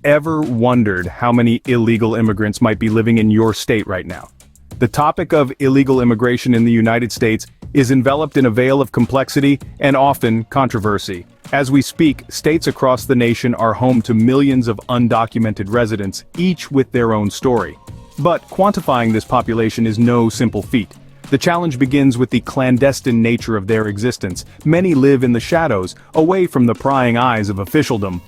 ever wondered how many illegal immigrants might be living in your state right now? The topic of illegal immigration in the United States is enveloped in a veil of complexity and often controversy. As we speak, states across the nation are home to millions of undocumented residents, each with their own story. But quantifying this population is no simple feat. The challenge begins with the clandestine nature of their existence. Many live in the shadows, away from the prying eyes of officialdom.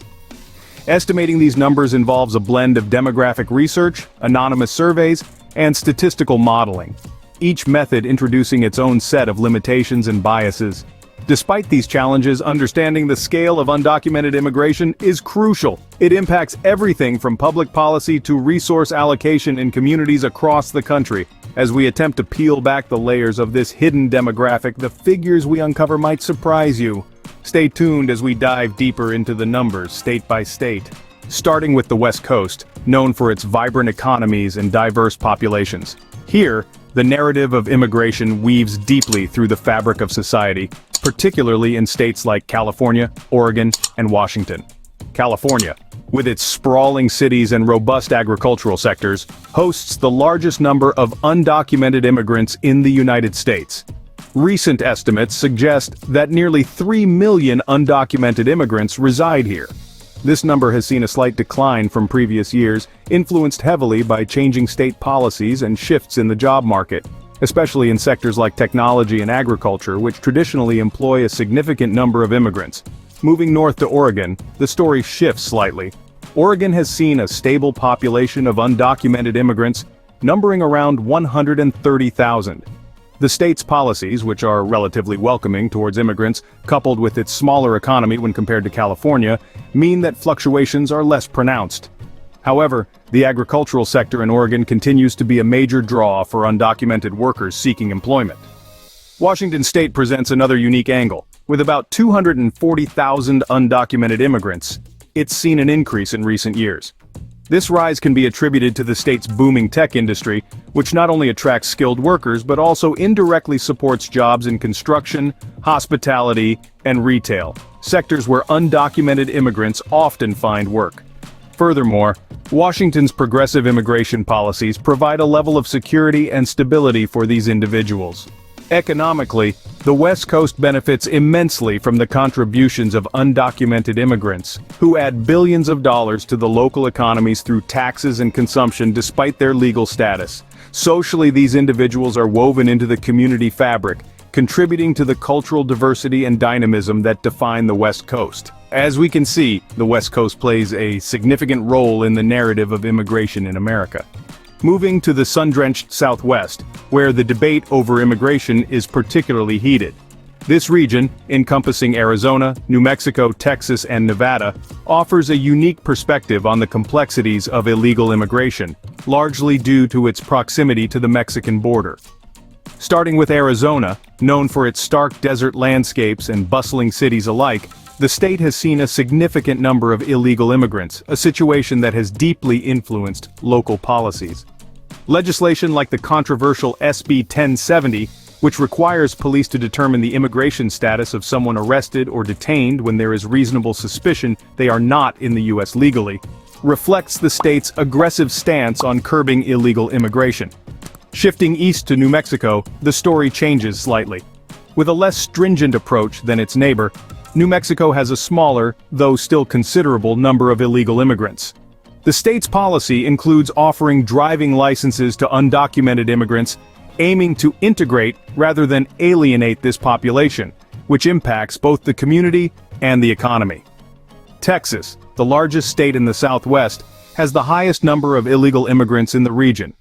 Estimating these numbers involves a blend of demographic research, anonymous surveys, and statistical modeling, each method introducing its own set of limitations and biases. Despite these challenges, understanding the scale of undocumented immigration is crucial. It impacts everything from public policy to resource allocation in communities across the country. As we attempt to peel back the layers of this hidden demographic, the figures we uncover might surprise you. Stay tuned as we dive deeper into the numbers, state by state. Starting with the West Coast, known for its vibrant economies and diverse populations. Here, the narrative of immigration weaves deeply through the fabric of society, particularly in states like California, Oregon, and Washington. California, with its sprawling cities and robust agricultural sectors, hosts the largest number of undocumented immigrants in the United States. Recent estimates suggest that nearly 3 million undocumented immigrants reside here. This number has seen a slight decline from previous years, influenced heavily by changing state policies and shifts in the job market, especially in sectors like technology and agriculture, which traditionally employ a significant number of immigrants. Moving north to Oregon, the story shifts slightly. Oregon has seen a stable population of undocumented immigrants, numbering around 130,000. The state's policies, which are relatively welcoming towards immigrants, coupled with its smaller economy when compared to California, mean that fluctuations are less pronounced. However, the agricultural sector in Oregon continues to be a major draw for undocumented workers seeking employment. Washington state presents another unique angle. With about 240,000 undocumented immigrants, it's seen an increase in recent years. This rise can be attributed to the state's booming tech industry, which not only attracts skilled workers but also indirectly supports jobs in construction, hospitality, and retail, sectors where undocumented immigrants often find work. Furthermore, Washington's progressive immigration policies provide a level of security and stability for these individuals. Economically, the West Coast benefits immensely from the contributions of undocumented immigrants, who add billions of dollars to the local economies through taxes and consumption despite their legal status. Socially, these individuals are woven into the community fabric, contributing to the cultural diversity and dynamism that define the West Coast. As we can see, the West Coast plays a significant role in the narrative of immigration in America. Moving to the sun-drenched Southwest, where the debate over immigration is particularly heated. This region, encompassing Arizona, New Mexico, Texas, and Nevada, offers a unique perspective on the complexities of illegal immigration, largely due to its proximity to the Mexican border. Starting with Arizona, known for its stark desert landscapes and bustling cities alike, the state has seen a significant number of illegal immigrants, a situation that has deeply influenced local policies. Legislation like the controversial SB 1070, which requires police to determine the immigration status of someone arrested or detained when there is reasonable suspicion they are not in the U.S. legally, reflects the state's aggressive stance on curbing illegal immigration. Shifting east to New Mexico, the story changes slightly. With a less stringent approach than its neighbor, New Mexico has a smaller, though still considerable, number of illegal immigrants. The state's policy includes offering driving licenses to undocumented immigrants, aiming to integrate rather than alienate this population, which impacts both the community and the economy. Texas, the largest state in the Southwest, has the highest number of illegal immigrants in the region.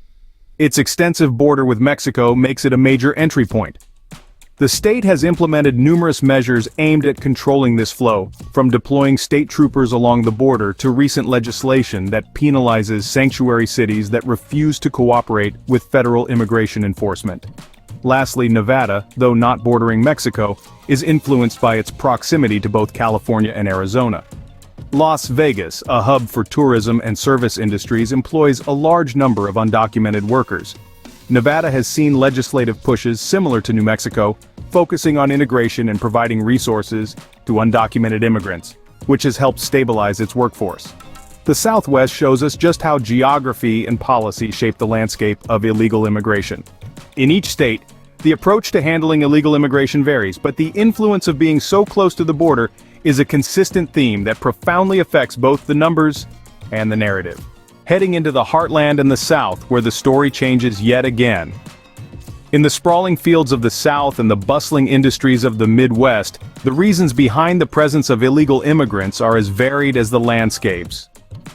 Its extensive border with Mexico makes it a major entry point. The state has implemented numerous measures aimed at controlling this flow, from deploying state troopers along the border to recent legislation that penalizes sanctuary cities that refuse to cooperate with federal immigration enforcement. Lastly, Nevada, though not bordering Mexico, is influenced by its proximity to both California and Arizona. Las Vegas, a hub for tourism and service industries, employs a large number of undocumented workers. Nevada has seen legislative pushes similar to New Mexico, focusing on integration and providing resources to undocumented immigrants, which has helped stabilize its workforce. The Southwest shows us just how geography and policy shape the landscape of illegal immigration. In each state, the approach to handling illegal immigration varies, but the influence of being so close to the border is a consistent theme that profoundly affects both the numbers and the narrative. Heading into the Heartland and the South, where the story changes yet again. In the sprawling fields of the South and the bustling industries of the Midwest, the reasons behind the presence of illegal immigrants are as varied as the landscapes.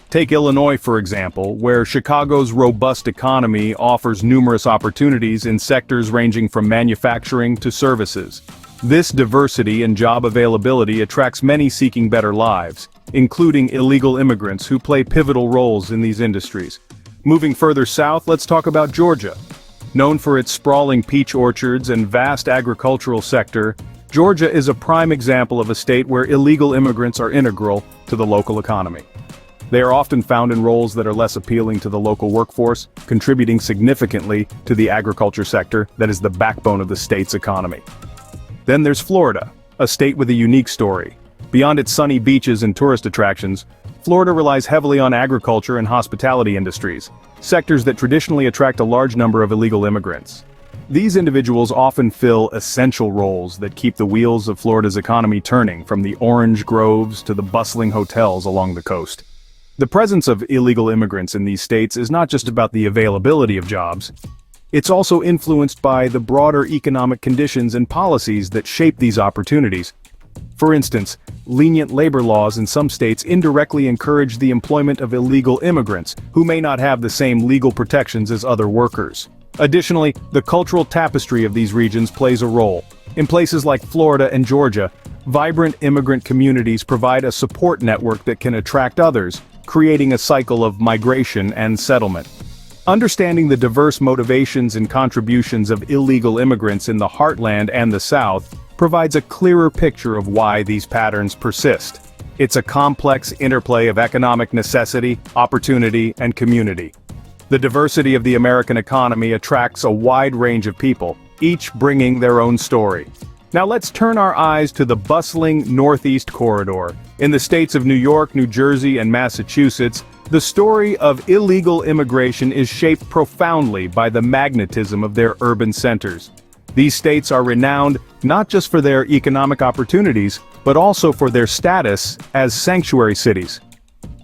Take Illinois, for example, where Chicago's robust economy offers numerous opportunities in sectors ranging from manufacturing to services. This diversity and job availability attracts many seeking better lives, including illegal immigrants who play pivotal roles in these industries. Moving further south, let's talk about Georgia. Known for its sprawling peach orchards and vast agricultural sector, Georgia is a prime example of a state where illegal immigrants are integral to the local economy. They are often found in roles that are less appealing to the local workforce, contributing significantly to the agriculture sector that is the backbone of the state's economy. Then there's Florida, a state with a unique story. Beyond its sunny beaches and tourist attractions, Florida relies heavily on agriculture and hospitality industries, sectors that traditionally attract a large number of illegal immigrants. These individuals often fill essential roles that keep the wheels of Florida's economy turning, from the orange groves to the bustling hotels along the coast. The presence of illegal immigrants in these states is not just about the availability of jobs. It's also influenced by the broader economic conditions and policies that shape these opportunities. For instance, lenient labor laws in some states indirectly encourage the employment of illegal immigrants, who may not have the same legal protections as other workers. Additionally, the cultural tapestry of these regions plays a role. In places like Florida and Georgia, vibrant immigrant communities provide a support network that can attract others, creating a cycle of migration and settlement. Understanding the diverse motivations and contributions of illegal immigrants in the Heartland and the South provides a clearer picture of why these patterns persist. It's a complex interplay of economic necessity, opportunity, and community. The diversity of the American economy attracts a wide range of people, each bringing their own story. Now let's turn our eyes to the bustling Northeast Corridor. In the states of New York, New Jersey, and Massachusetts, the story of illegal immigration is shaped profoundly by the magnetism of their urban centers. These states are renowned not just for their economic opportunities, but also for their status as sanctuary cities.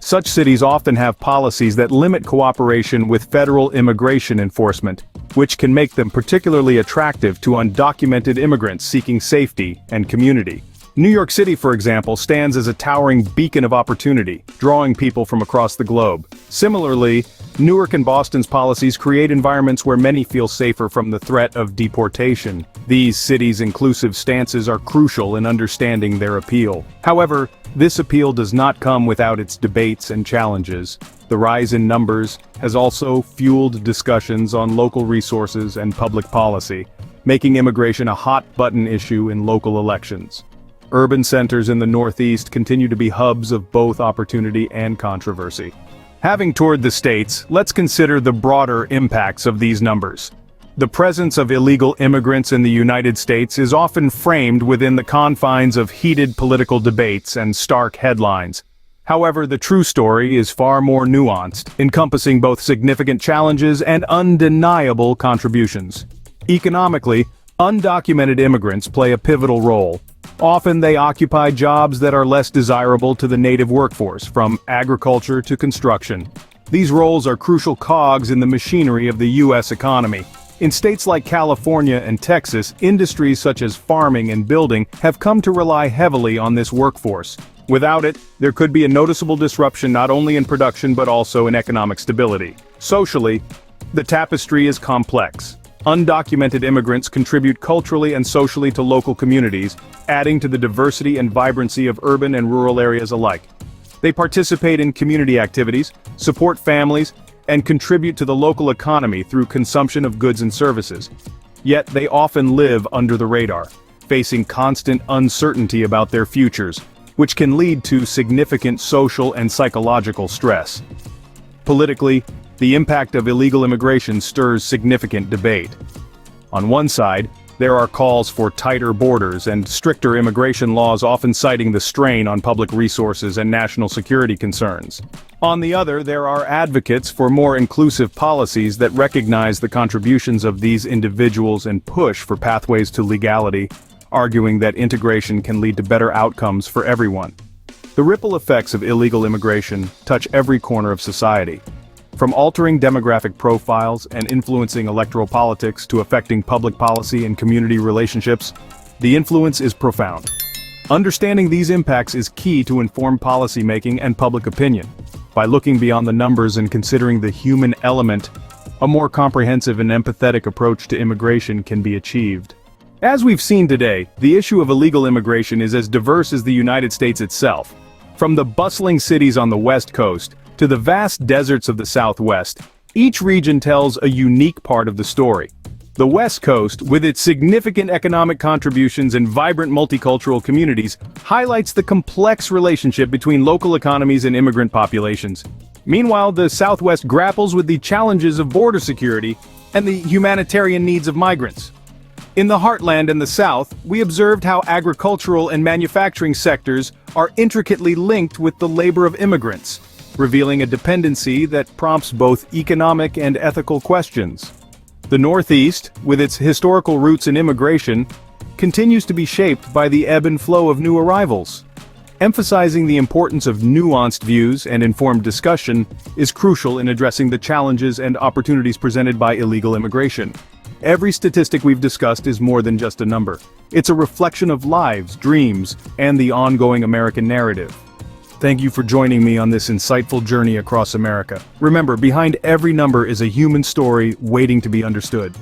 Such cities often have policies that limit cooperation with federal immigration enforcement, which can make them particularly attractive to undocumented immigrants seeking safety and community. New York City, for example, stands as a towering beacon of opportunity, drawing people from across the globe. Similarly, Newark and Boston's policies create environments where many feel safer from the threat of deportation. These cities' inclusive stances are crucial in understanding their appeal. However, this appeal does not come without its debates and challenges. The rise in numbers has also fueled discussions on local resources and public policy, making immigration a hot-button issue in local elections. Urban centers in the Northeast continue to be hubs of both opportunity and controversy. Having toured the states, let's consider the broader impacts of these numbers. The presence of illegal immigrants in the United States is often framed within the confines of heated political debates and stark headlines. However, the true story is far more nuanced, encompassing both significant challenges and undeniable contributions. Economically, undocumented immigrants play a pivotal role. Often they occupy jobs that are less desirable to the native workforce, from agriculture to construction. These roles are crucial cogs in the machinery of the U.S. economy. In states like California and Texas, industries such as farming and building have come to rely heavily on this workforce. Without it, there could be a noticeable disruption not only in production but also in economic stability. Socially, the tapestry is complex. Undocumented immigrants contribute culturally and socially to local communities, adding to the diversity and vibrancy of urban and rural areas alike. They participate in community activities, support families, and contribute to the local economy through consumption of goods and services. Yet they often live under the radar, facing constant uncertainty about their futures, which can lead to significant social and psychological stress. Politically, the impact of illegal immigration stirs significant debate. On one side, There are calls for tighter borders and stricter immigration laws, often citing the strain on public resources and national security concerns. On the other, there are advocates for more inclusive policies that recognize the contributions of these individuals and push for pathways to legality, arguing that integration can lead to better outcomes for everyone. The ripple effects of illegal immigration touch every corner of society. From altering demographic profiles and influencing electoral politics to affecting public policy and community relationships, the influence is profound. Understanding these impacts is key to informed policymaking and public opinion. By looking beyond the numbers and considering the human element, a more comprehensive and empathetic approach to immigration can be achieved. As we've seen today, the issue of illegal immigration is as diverse as the United States itself. From the bustling cities on the West Coast to the vast deserts of the Southwest, each region tells a unique part of the story. The West Coast, with its significant economic contributions and vibrant multicultural communities, highlights the complex relationship between local economies and immigrant populations. Meanwhile, the Southwest grapples with the challenges of border security and the humanitarian needs of migrants. In the Heartland and the South, we observed how agricultural and manufacturing sectors are intricately linked with the labor of immigrants, revealing a dependency that prompts both economic and ethical questions. The Northeast, with its historical roots in immigration, continues to be shaped by the ebb and flow of new arrivals. Emphasizing the importance of nuanced views and informed discussion is crucial in addressing the challenges and opportunities presented by illegal immigration. Every statistic we've discussed is more than just a number. It's a reflection of lives, dreams, and the ongoing American narrative. Thank you for joining me on this insightful journey across America. Remember, behind every number is a human story waiting to be understood.